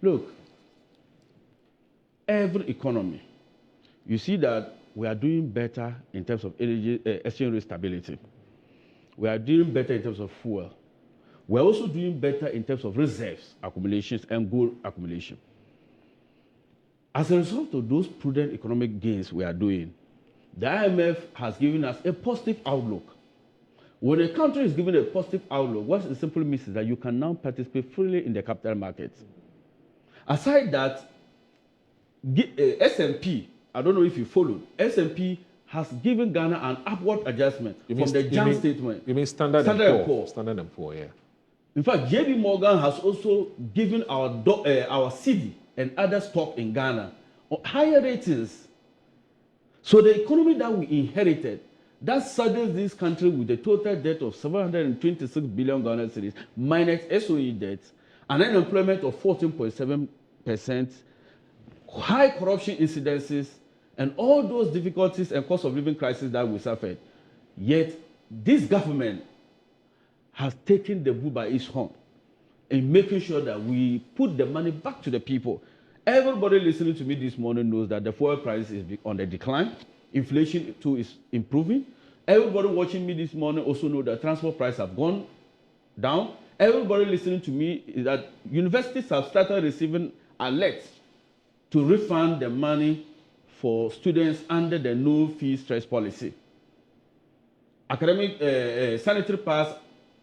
Look, every economy, you see that we are doing better in terms of energy, exchange rate stability. We are doing better in terms of fuel. We're also doing better in terms of reserves accumulations and gold accumulation. As a result of those prudent economic gains we are doing, the IMF has given us a positive outlook. When a country is given a positive outlook, what it simply means is that you can now participate freely in the capital markets. Aside that, S&P, I don't know if you followed, S&P has given Ghana an upward adjustment from the Jan statement. You mean Standard and Poor? Standard and Poor, yeah. In fact, JB Morgan has also given our Cedi and other stock in Ghana higher ratings. So the economy that we inherited, that saddles this country with a total debt of 726 billion Ghana cedis minus SOE debt, an unemployment of 14.7%, high corruption incidences, and all those difficulties and cost of living crisis that we suffered. Yet, this government has taken the bull by its horn in making sure that we put the money back to the people. Everybody listening to me this morning knows that the fuel price is on the decline. Inflation too is improving. Everybody watching me this morning also know that transport prices have gone down. Everybody listening to me is that universities have started receiving alerts to refund the money for students under the no-fee stress policy. Academic sanitary pads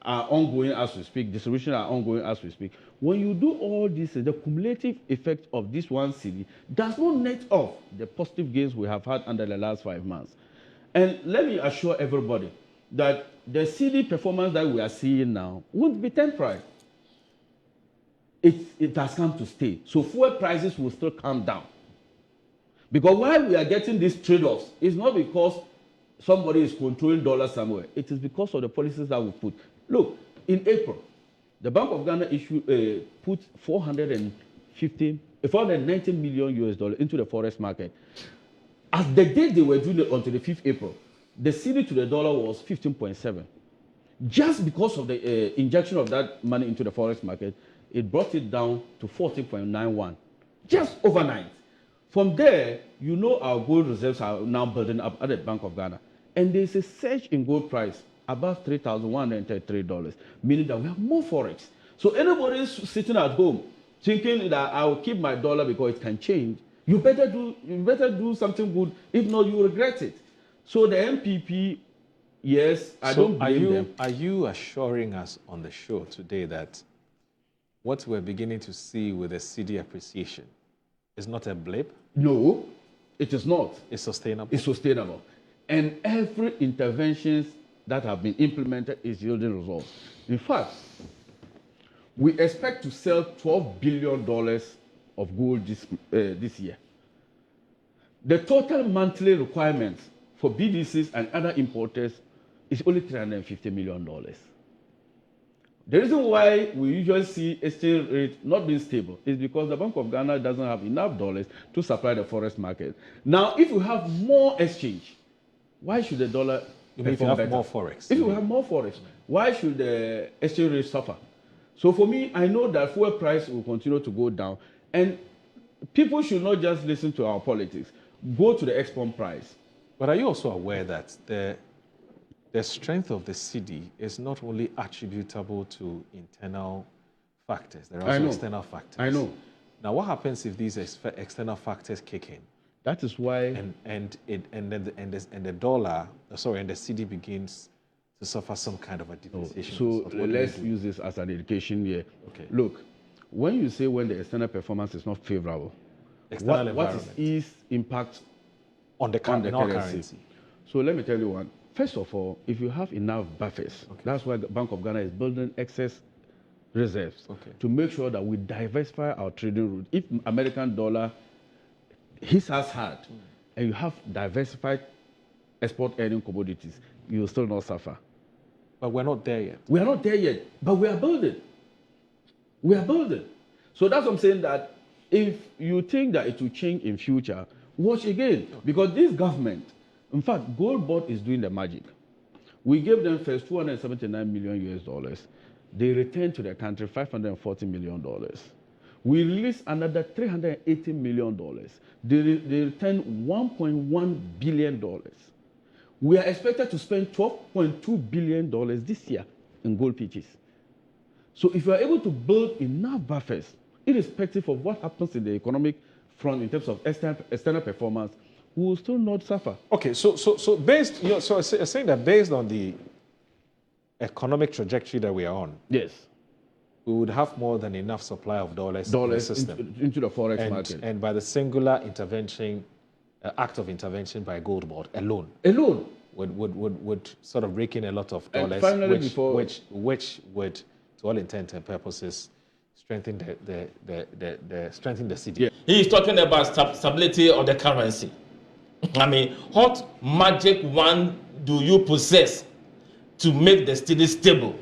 are ongoing as we speak. Distribution are ongoing as we speak. When you do all this, the cumulative effect of this one city does not net off the positive gains we have had under the last 5 months. And let me assure everybody that the city performance that we are seeing now won't be temporary. It has come to stay. So fuel prices will still come down. Because why we are getting these trade-offs is not because somebody is controlling dollars somewhere. It is because of the policies that we put. Look, in April, the Bank of Ghana put 490 million US dollars into the forex market. As the day they were doing it until the 5th April, the cedi to the dollar was 15.7. Just because of the injection of that money into the forex market, it brought it down to 14.91, just overnight. From there, you know our gold reserves are now building up at the Bank of Ghana. And there's a surge in gold price above $3,133, meaning that we have more forex. So anybody sitting at home thinking that I will keep my dollar because it can change, you better do something good. If not, you will regret it. So the MPP, yes, I don't blame them. Are you assuring us on the show today that what we're beginning to see with the cedi appreciation is not a blip? No, it is not. It's sustainable? It's sustainable. And every interventions that have been implemented is yielding results. In fact, we expect to sell $12 billion of gold this year. The total monthly requirements for BDCs and other importers is only $350 million. The reason why we usually see exchange rate not being stable is because the Bank of Ghana doesn't have enough dollars to supply the forex market. Now, if you have more exchange, why should the dollar if you have more forex? If you have more forex, why should the exchange rate suffer? So for me, I know that fuel price will continue to go down, and people should not just listen to our politics. Go to the export price. But are you also aware that the strength of the cedi is not only attributable to internal factors, there are also external factors? I know. Now, what happens if these external factors kick in? That is why, and the dollar, sorry, and the cedi begins to suffer some kind of a depreciation. So let's use this as an indication here. Okay. Look, when you say when the external performance is not favorable, what is its impact on the currency? So let me tell you one. First of all, if you have enough buffers, that's why the Bank of Ghana is building excess reserves to make sure that we diversify our trading route. If American dollar hits us hard and you have diversified export earning commodities, you will still not suffer. But we're not there yet. We are not there yet, but we are building. We are building. So that's what I'm saying, that if you think that it will change in future, watch again. Because this government, in fact, Gold Board is doing the magic. We gave them first $279 million US. They returned to the country $540 million. We released another $380 million. They returned $1.1 billion. We are expected to spend $12.2 billion this year in gold pitches. So if you are able to build enough buffers, irrespective of what happens in the economic front in terms of external performance, we will still not suffer. Okay, so based, you're saying that based on the economic trajectory that we are on, yes, we would have more than enough supply of dollars in the system into the forex market. And by the singular intervention, act of intervention by Gold Board alone would sort of rake in a lot of dollars, which would, to all intents and purposes, strengthen the city. Yeah. He is talking about stability of the currency. I mean, what magic wand do you possess to make the cedi stable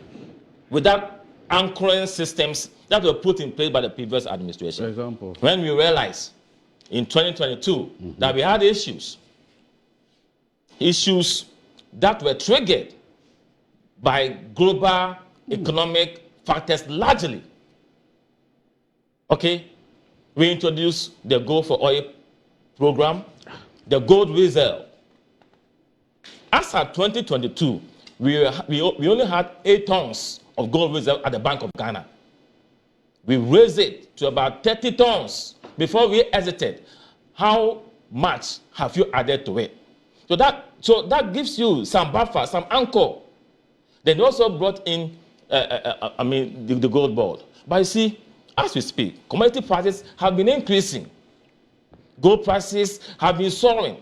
without anchoring systems that were put in place by the previous administration? For example, when we realized in 2022 that we had issues that were triggered by global economic factors largely. Okay, we introduced the Gold for Oil program, the gold reserve. As of 2022, we only had 8 tons of gold reserve at the Bank of Ghana. We raised it to about 30 tons before we exited. How much have you added to it? So that gives you some buffer, some anchor. Then also brought in, the Gold Board. But you see, as we speak, commodity prices have been increasing. Gold prices have been soaring.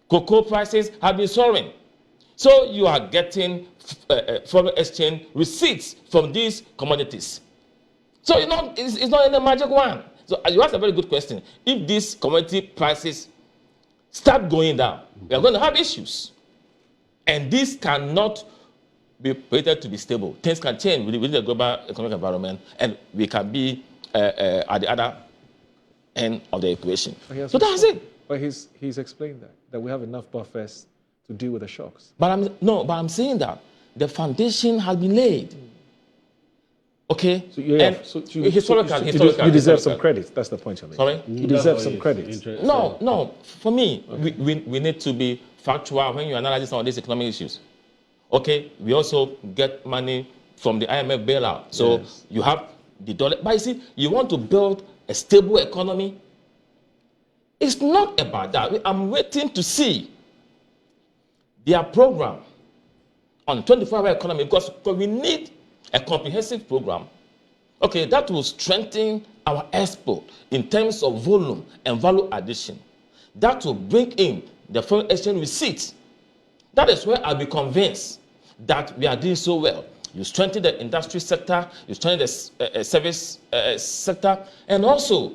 Cocoa prices have been soaring. So you are getting foreign exchange receipts from these commodities. So it's not any magic one. So you asked a very good question. If these commodity prices start going down, we are going to have issues. And this cannot be predicted to be stable. Things can change within the global economic environment, and we can be at the other end of the equation. So that's it. But he's explained that we have enough buffers to deal with the shocks. But I'm saying that the foundation has been laid. Okay? So you deserve some credit. That's the point you're making. Sorry? You deserve some credit. No. For me, we need to be factual when you analyze some of these economic issues. Okay? We also get money from the IMF bailout. So yes, you have the dollar. But you see, you want to build a stable economy. It's not about that. I'm waiting to see their program on 24-hour economy because we need a comprehensive program, okay, that will strengthen our export in terms of volume and value addition. That will bring in the foreign exchange receipts. That is where I'll be convinced that we are doing so well. You strengthen the industry sector, you strengthen the service sector, and also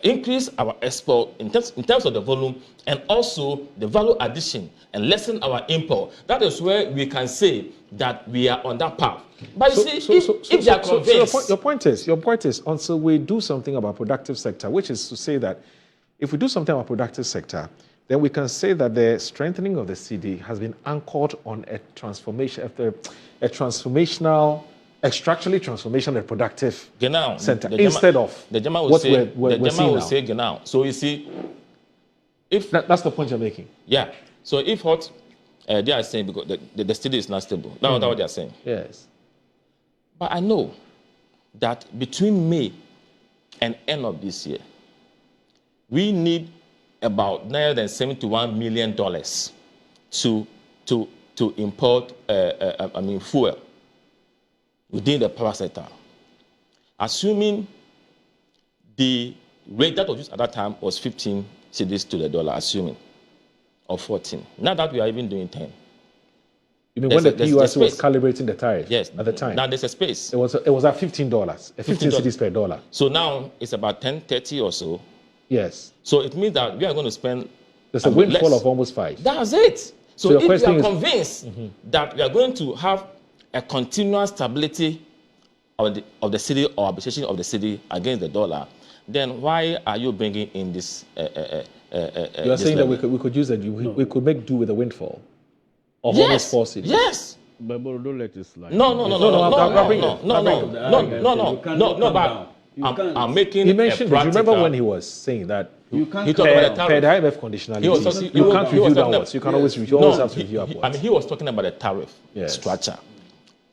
increase our export in terms of the volume and also the value addition and lessen our import. That is where we can say that we are on that path. But you see, if they are convinced... your point is, until we do something about productive sector, which is to say that if we do something about productive sector, then we can say that the strengthening of the cedi has been anchored on a transformation, a transformational, structurally transformational and productive center instead of the German what we're seeing now. Say genau. So you see, if that's the point you're making. Yeah. So if what they are saying, because the cedi is not stable, that's what they are saying. Yes. But I know that between May and end of this year, we need about $971 million to import fuel within the power sector. Assuming the rate that was used at that time was 15 cedis to the dollar, assuming, or 14. Now that we are even doing 10. You mean when the PUIC was calibrating the tariff? Yes. At the time. Now there's a space. It was at $15, 15 cedis per dollar. So now it's about 10.30 or so. Yes. So it means that we are going to spend. There's a windfall of almost 5. That's it. So if we are convinced that we are going to have a continuous stability of the cedi or appreciation of the cedi against the dollar, then why are you bringing in this? You are saying that we could use it. We could make do with a windfall of almost 4 cedis. Yes. But don't let it slide. No. I'm making He mentioned, a do you remember practical- when he was saying that You can't He talked about the per tariff. the IMF conditionality, He was talking- you he can't was review talking downwards. You can yes. always review, you always No, have to review upwards. I mean, he was talking about the tariff Yes. structure,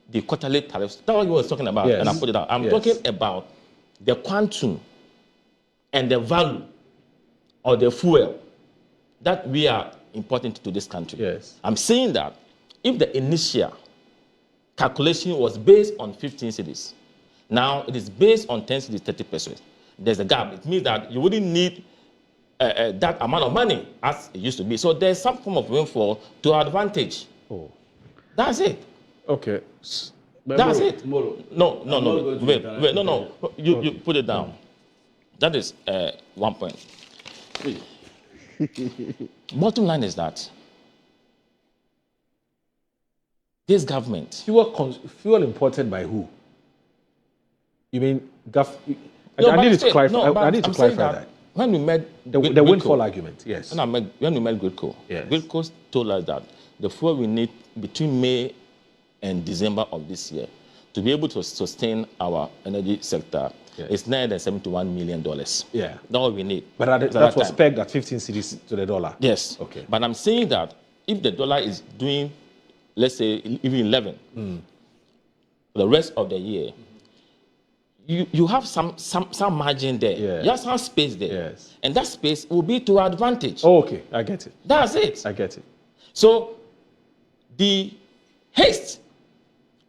the quarterly tariffs. That's what he was talking about, Yes. and I put it out. I'm Yes. talking about the quantum and the value of the fuel that we are importing to this country. Yes. I'm saying that if the initial calculation was based on 15 cities, now it is based on 10 cities, 30%. There's a gap. It means that you wouldn't need that amount of money as it used to be. So there's some form of windfall to our advantage. Oh. That's it. Okay. But That's Moro, it. Moro, No, I'm not going to wait, interrupt no. You put it down. That is one point. Bottom line is that this government. Fuel imported by who? You mean No, I but need to still- clarify. no, but I need to I'm saying clarify that. When we met The Gridco- windfall argument, yes. when we met Gridco, Yes. Gridco told us that the fuel we need between May and December of this year to be able to sustain our energy sector Yes. is $971 million. Yeah. That's all we need. But at that was time. pegged at 15 cedis to the dollar. Yes. Okay. But I'm saying that if the dollar is doing, let's say, even 11 for the rest of the year, you have some margin there. Yes. You have some space there. Yes. And that space will be to our advantage. Oh, okay. I get it. That's it. I get it. So the haste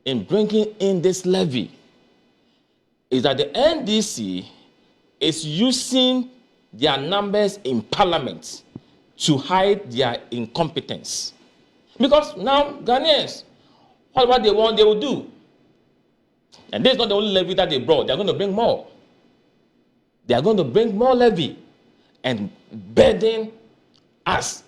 in bringing in this levy is that the NDC is using their numbers in parliament to hide their incompetence. Because now Ghanaians, whatever they want, they will do. And this is not the only levy that they brought. They're going to bring more. They are going to bring more levy and burden us